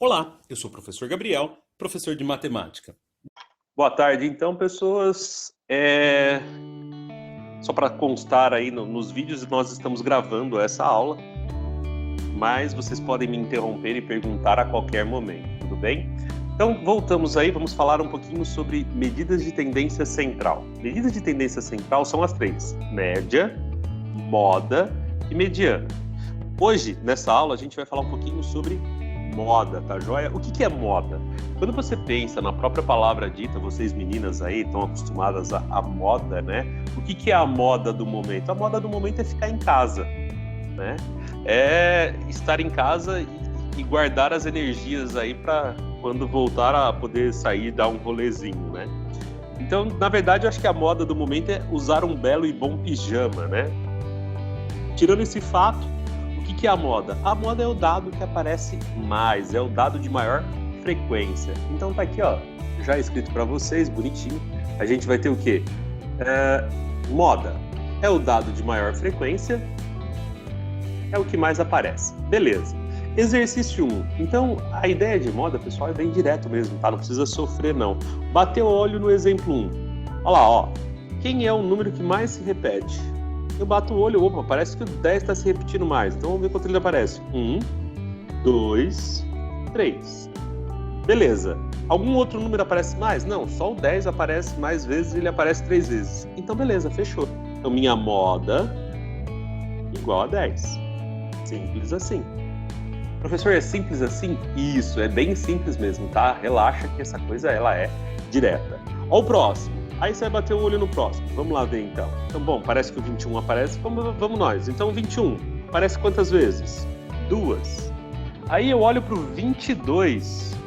Olá, eu sou o professor Gabriel, professor de matemática. Boa tarde, então, pessoas. Só para constar aí nos vídeos, nós estamos gravando essa aula, mas vocês podem me interromper e perguntar a qualquer momento, tudo bem? Então, voltamos aí, vamos falar um pouquinho sobre medidas de tendência central. Medidas de tendência central são as três: média, moda e mediana. Hoje, nessa aula, a gente vai falar um pouquinho sobre moda, tá joia? O que é moda? Quando você pensa na própria palavra dita, vocês meninas aí estão acostumadas à moda, né? O que é a moda do momento? A moda do momento é ficar em casa, né? É estar em casa e guardar as energias aí para quando voltar a poder sair e dar um rolezinho, né? Então, na verdade, eu acho que a moda do momento é usar um belo e bom pijama, né? Tirando esse fato, o que é a moda? A moda é o dado que aparece mais, é o dado de maior frequência. Então tá aqui, ó, já escrito para vocês, bonitinho. A gente vai ter o quê? Moda é o dado de maior frequência, é o que mais aparece. Beleza. Exercício 1. Então, a ideia de moda, pessoal, é bem direto mesmo, tá? Não precisa sofrer, não. Bateu o olho no exemplo 1. Olha lá, ó. Quem é o número que mais se repete? Eu bato o olho, opa, parece que o 10 está se repetindo mais. Então vamos ver quanto ele aparece. 1, 2, 3. Beleza. Algum outro número aparece mais? Não, só o 10 aparece mais vezes e ele aparece 3 vezes. Então beleza, fechou. Então minha moda igual a 10. Simples assim. Professor, é simples assim? Isso, é bem simples mesmo, tá? Relaxa que essa coisa ela é direta. Ó o próximo. Aí você vai bater o olho no próximo. Vamos lá ver então. Então, bom, parece que o 21 aparece. Vamos nós. Então, o 21 aparece quantas vezes? 2. Aí eu olho para o 22.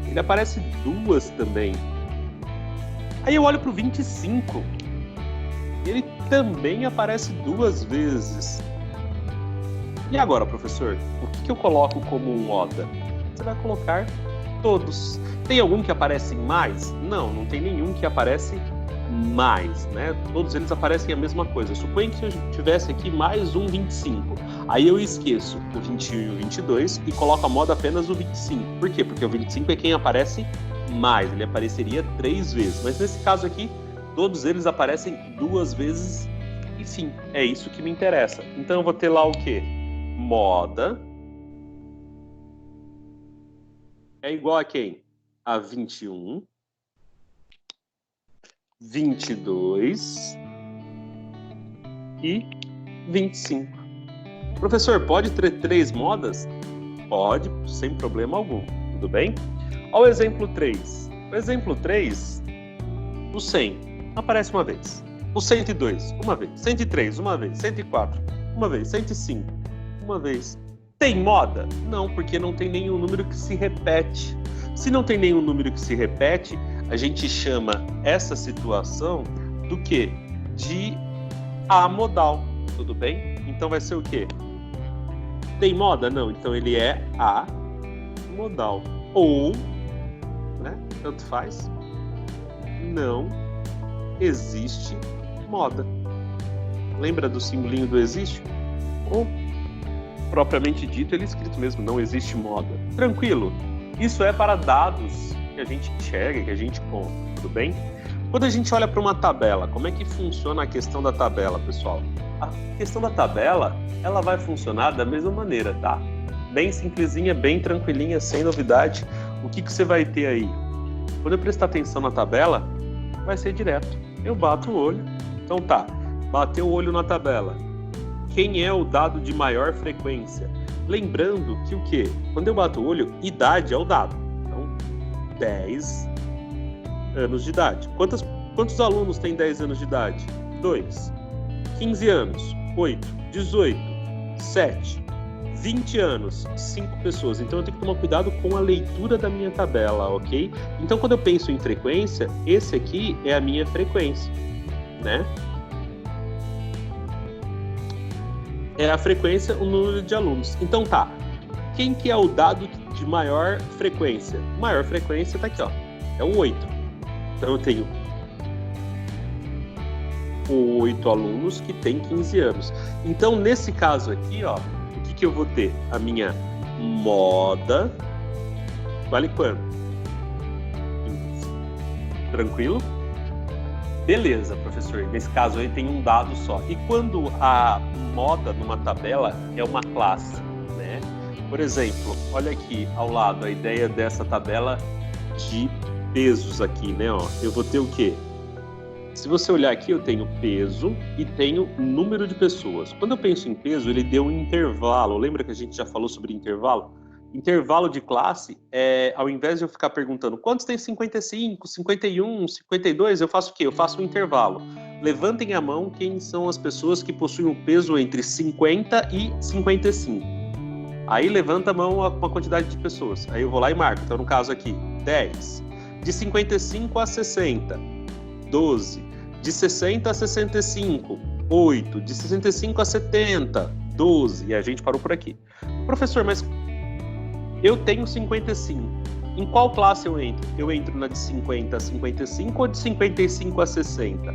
Ele aparece 2 também. Aí eu olho para o 25. Ele também aparece 2 vezes. E agora, professor? O que eu coloco como moda? Você vai colocar todos. Tem algum que aparece mais? Não, não tem nenhum que aparece mais, né? Todos eles aparecem a mesma coisa. Suponha que eu tivesse aqui mais um 25. Aí eu esqueço o 21 e o 22 e coloco a moda apenas o 25. Por quê? Porque o 25 é quem aparece mais. Ele apareceria 3 vezes. Mas nesse caso aqui, todos eles aparecem 2 vezes. Enfim, é isso que me interessa. Então eu vou ter lá o quê? Moda é igual a quem? A 21, 22 e 25. Professor, pode ter 3 modas? Pode, sem problema algum, tudo bem? Olha o exemplo 3. O exemplo 3, o 100 aparece uma vez. O 102, uma vez. 103, uma vez. 104, uma vez. 105, uma vez. Tem moda? Não, porque não tem nenhum número que se repete. Se não tem nenhum número que se repete, a gente chama essa situação do quê? De amodal, tudo bem? Então vai ser o quê? Tem moda? Não, então ele é amodal. Ou, né, tanto faz, não existe moda. Lembra do simbolinho do existe? Ou, propriamente dito, ele é escrito mesmo, não existe moda. Tranquilo? Isso é para dados que a gente enxerga, que a gente conta, tudo bem? Quando a gente olha para uma tabela, como é que funciona a questão da tabela, pessoal? A questão da tabela, ela vai funcionar da mesma maneira, tá? Bem simplesinha, bem tranquilinha, sem novidade. O que você vai ter aí? Quando eu prestar atenção na tabela, vai ser direto. Eu bato o olho. Então tá, bateu o olho na tabela. Quem é o dado de maior frequência? Lembrando que o quê? Quando eu bato o olho, idade é o dado. Então, 10 anos de idade. Quantos alunos têm 10 anos de idade? 2. 15 anos? 8. 18. 7. 20 anos? 5 pessoas. Então eu tenho que tomar cuidado com a leitura da minha tabela, ok? Então quando eu penso em frequência, esse aqui é a minha frequência, né? É a frequência, o número de alunos. Então tá, quem que é o dado de maior frequência? Maior frequência tá aqui, ó, é o 8. Então eu tenho 8 alunos que têm 15 anos. Então nesse caso aqui, ó, o que eu vou ter? A minha moda Vale quanto? 15. Tranquilo? Beleza, professor. Nesse caso aí tem um dado só. E quando a moda numa tabela é uma classe, né? Por exemplo, olha aqui ao lado a ideia dessa tabela de pesos aqui, né? Ó, eu vou ter o quê? Se você olhar aqui, eu tenho peso e tenho número de pessoas. Quando eu penso em peso, ele deu um intervalo. Lembra que a gente já falou sobre intervalo? Intervalo de classe, ao invés de eu ficar perguntando quantos tem 55, 51, 52, eu faço o quê? Eu faço um intervalo. Levantem a mão quem são as pessoas que possuem um peso entre 50 e 55. Aí levanta a mão uma quantidade de pessoas. Aí eu vou lá e marco. Então, no caso aqui, 10. De 55 a 60, 12. De 60 a 65, 8. De 65 a 70, 12. E a gente parou por aqui. Professor, mas eu tenho 55. Em qual classe eu entro? Eu entro na de 50 a 55 ou de 55 a 60?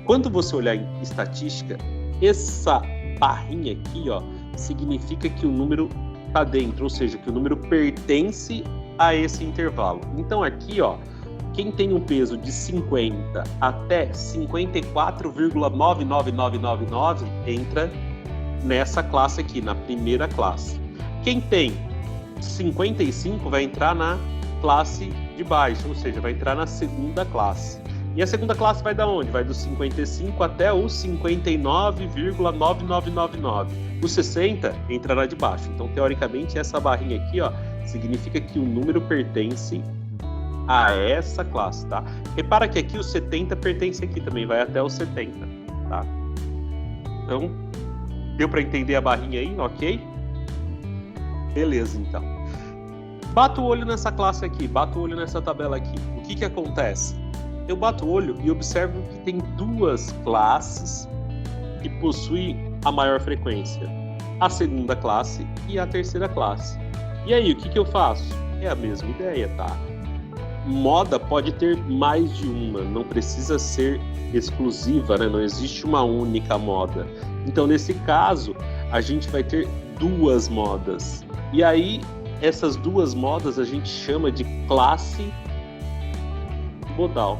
Quando você olhar em estatística, essa barrinha aqui, ó, significa que o número está dentro, ou seja, que o número pertence a esse intervalo. Então aqui, ó, quem tem um peso de 50 até 54,99999 entra nessa classe aqui, na primeira classe. Quem tem 55 vai entrar na classe de baixo, ou seja, vai entrar na segunda classe. E a segunda classe vai da onde? Vai do 55 até o 59,9999. O 60 entrará de baixo. Então, teoricamente, essa barrinha aqui, ó, significa que o número pertence a essa classe, tá? Repara que aqui o 70 pertence aqui também, vai até o 70, tá? Então, deu para entender a barrinha aí, ok? Beleza, então. Bato o olho nessa classe aqui, bato o olho nessa tabela aqui. O que acontece? Eu bato o olho e observo que tem duas classes que possuem a maior frequência. A segunda classe e a terceira classe. E aí, o que eu faço? É a mesma ideia, tá? Moda pode ter mais de uma, não precisa ser exclusiva, né? Não existe uma única moda. Então, nesse caso, a gente vai ter duas modas. E aí, essas duas modas a gente chama de classe modal,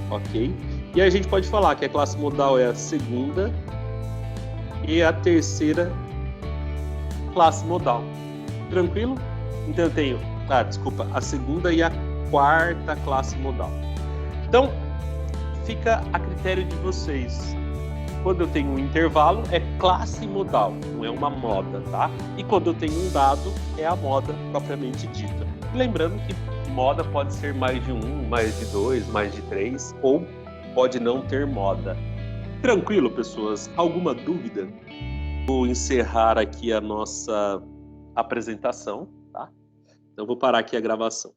ok? E aí a gente pode falar que a classe modal é a segunda e a terceira classe modal. Tranquilo? Então eu tenho, a segunda e a quarta classe modal. Então, fica a critério de vocês. Quando eu tenho um intervalo, é classe modal, não é uma moda, tá? E quando eu tenho um dado, é a moda propriamente dita. Lembrando que moda pode ser mais de um, mais de dois, mais de três, ou pode não ter moda. Tranquilo, pessoas? Alguma dúvida? Vou encerrar aqui a nossa apresentação, tá? Então, vou parar aqui a gravação.